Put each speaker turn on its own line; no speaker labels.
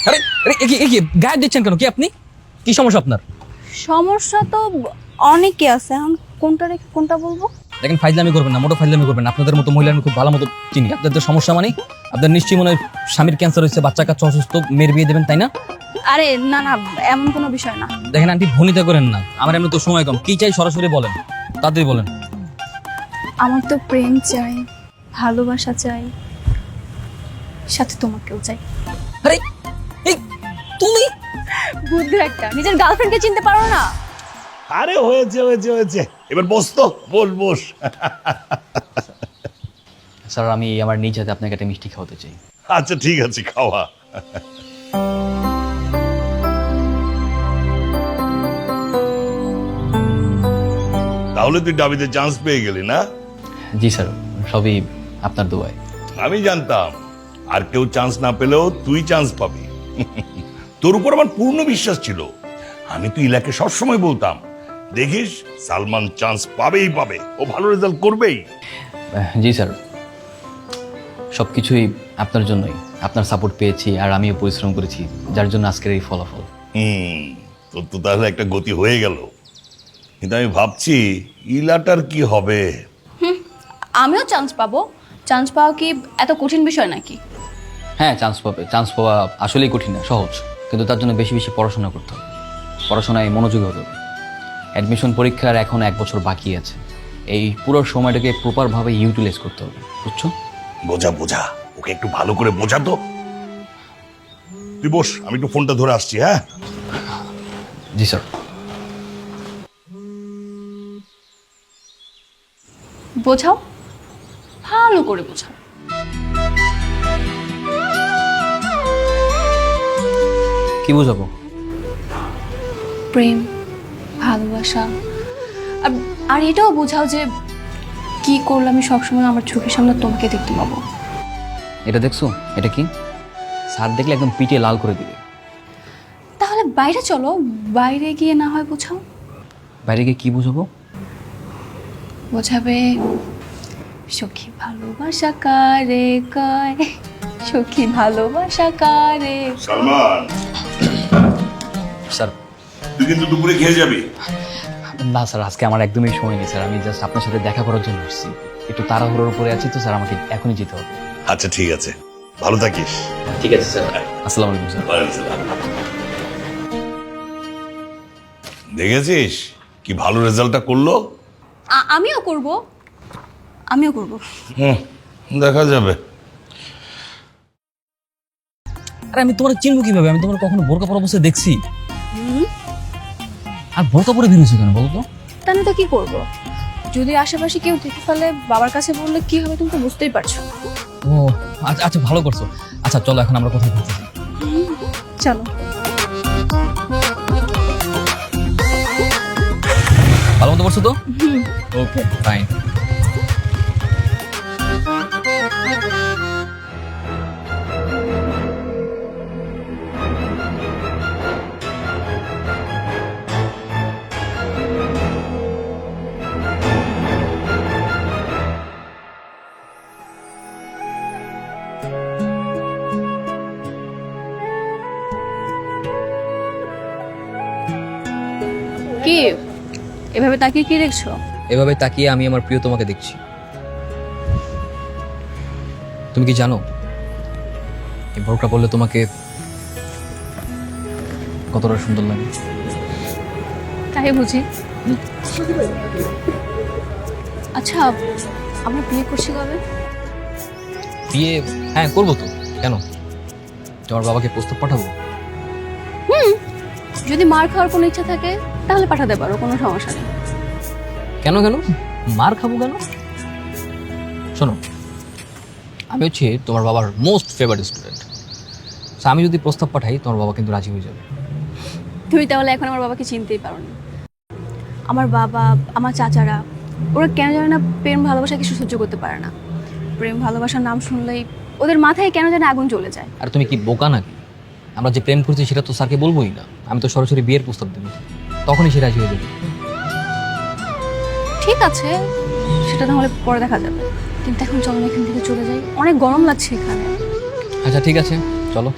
আরে আরে কি গায়ে দিচ্ছেন কেন? কি আপনি, কি সমস্যা আপনার?
সমস্যা তো অনেকই আছে, এখন কোনটা রেখে কোনটা বলবো?
দেখেন, ফাইজলামি করবেন না, মোটো ফাইজলামি করবেন না। আপনাদের মতো মহিলা আমি খুব ভালো মতো চিনি। আপনাদের সমস্যা মানে আপনার নিশ্চয়ই মনে হয় স্বামীর ক্যান্সার হয়েছে, বাচ্চা কাচ্চা অসুস্থ, মেয়ের বিয়ে দেবেন, তাই না?
আরে না না, এমন কোনো বিষয় না।
দেখেন আন্টি, ভনিতা করেন না। আমার এমনি তো সময় কম। কি চাই সরাসরি বলেন, তাড়াতাড়ি বলেন।
আমার তো প্রেম চাই, ভালোবাসা চাই, সাথে তোমাকেও চাই।
আরে এই তুমি
বুদ্ধি একটা, নিজের গার্লফ্রেন্ডকে চিনতে পারো না?
আরে হয়েছে হয়েছে হয়েছে, এবার বস তো, বস বস।
স্যার, আমি আমার নিজ হাতে আপনাকে একটা মিষ্টি খাওয়াতে চাই।
আচ্ছা ঠিক আছে, খাওয়া। তাহলে তুই ডাবিতে চান্স পেয়ে গেলি না?
জি স্যার, সবই আপনার দোয়ায়।
আমি জানতাম আর কেউ চান্স না পেলেও তুই চান্স পাবি। তোর উপর আমার পূর্ণ বিশ্বাস ছিল। আমি তো ইলাকে সবসময় বলতাম, দেখিস সালমান চান্স পাবেই পাবে, ও ভালো রেজাল্ট করবেই।
জি স্যার, সব কিছুই আপনার জন্যই। আপনার সাপোর্ট পেয়েছি আর আমিও পরিশ্রম করেছি, যার জন্য আজকের এই ফলাফল।
তোর তো তাহলে একটা গতি হয়ে গেল, কিন্তু আমি ভাবছি ইলাটার কি হবে।
আমিও চান্স পাবো। চান্স পাওয়া কি এত কঠিন বিষয় নাকি?
হ্যাঁ, চান্স পাবে। চান্স পাওয়া আসলেই কঠিন না, সহজ। কিন্তু তার জন্য বেশি বেশি পড়াশোনা করতে হবে, পড়াশোনায় মনোযোগী হতে হবে। অ্যাডমিশন পরীক্ষার এখন 1 বছর বাকি আছে। এই পুরো সময়টাকে প্রপারভাবে ইউটিলাইজ করতে হবে, বুঝছো?
বোঝা বোঝা, ওকে একটু ভালো করে বোঝা তো। তুই বস, আমি একটু ফোনটা ধরে আসছি। হ্যাঁ
জি স্যার।
বোঝাও, ভালো করে বোঝাও।
কি বুঝাবো?
প্রেম, ভালোবাসা, আর এটাও বোঝাও যে কি করলে আমি সবসময় আমার চোখের সামনে তোমাকে দেখতে পাবো।
এটা দেখছো? এটা কি? স্যার দেখলে একদম পিটিয়ে লাল করে দিবে।
তাহলে বাইরে চলো, বাইরে গিয়ে না হয় বোঝাও।
বাইরে গিয়ে কি বুঝাবো?
বোঝাবে সখী ভালোবাসা কারে কয়, সখী ভালোবাসা কারে।
সালমান,
স্যার,
তুই কিন্তু দুপুরে খেয়ে যাবি।
না স্যার, আজকে আমার একদমই সময় নেই স্যার। আমি জাস্ট আপনার সাথে দেখা করার জন্য আসছি। একটু তাড়াহুড়োর উপরে আছি তো স্যার, আমাকে এখনই যেতে হবে।
আচ্ছা ঠিক আছে, ভালো থাকিস।
ঠিক আছে স্যার, আসসালামু আলাইকুম স্যার।
দেখেছিস কি ভালো রেজাল্টটা করলো।
আমিও করব, আমিও করব।
দেখা যাবে।
আরে আমি তোমার চিনবো কিভাবে? আমি তোমার কখনো বোরকা পরা অবস্থায় দেখছি? আর বোরকা পরে বেরিয়েছো কেন বলো তো?
তাহলে তো কি করব? যদি আশেপাশে কেউ দেখে ফেলে, বাবার কাছে বললে কি হবে তুমি তো বুঝতেই পারছো।
ও আচ্ছা আচ্ছা, ভালো করছো। আচ্ছা চলো, এখন আমরা কোথায় ঘুরতে যাই?
চলো।
ভালো মতো করছো তো? Okay fine.
কি এভাবে তাকিয়ে কি দেখছো?
এভাবে তাকিয়ে আমি আমার প্রিয় তোমাকে দেখছি। তুমি কি জানো এই বোরকা পরলে তোমাকে কতটা সুন্দর লাগে?
তাই বুঝি। আচ্ছা, আমরা বিয়ে করছি কবে?
বিয়ে? হ্যাঁ করবো তো, কেন? তোমার বাবাকে প্রস্তাব পাঠাবো?
যদি মার খাওয়ার কোনো ইচ্ছা থাকে তাহলে পাঠাতে পারো, কোনো সমস্যা নেই।
কেন কেন মার খাবো কেন? শোনো, আমি হচ্ছে তোমার বাবার মোস্ট ফেভারিট স্টুডেন্ট। আমি যদি প্রস্তাব পাঠাই, তোমার বাবা কিন্তু রাজি হয়ে যাবে।
তুমি তাহলে এখন আমার বাবাকে চিনতেই পারো না। আমার বাবা, আমার চাচারা, ওরা কেন জানে না প্রেম ভালোবাসা কিছু সহ্য করতে পারে না। প্রেম ভালোবাসার নাম শুনলেই ওদের মাথায় কেন জানে আগুন জ্বলে যায়।
আর তুমি কি বোকা নাকি? আমরা যে প্রেম করছি সেটা তো স্যারকে বলবোই না। আমি তো সরাসরি বিয়ের প্রস্তাব দেবো, তখনই সে রাজি হয়ে যাবে।
ঠিক আছে, সেটা তাহলে পরে দেখা যাবে। কিন্তু এখন চলো এখান থেকে চলে যাই, অনেক গরম লাগছে এখানে।
আচ্ছা ঠিক আছে, চলো।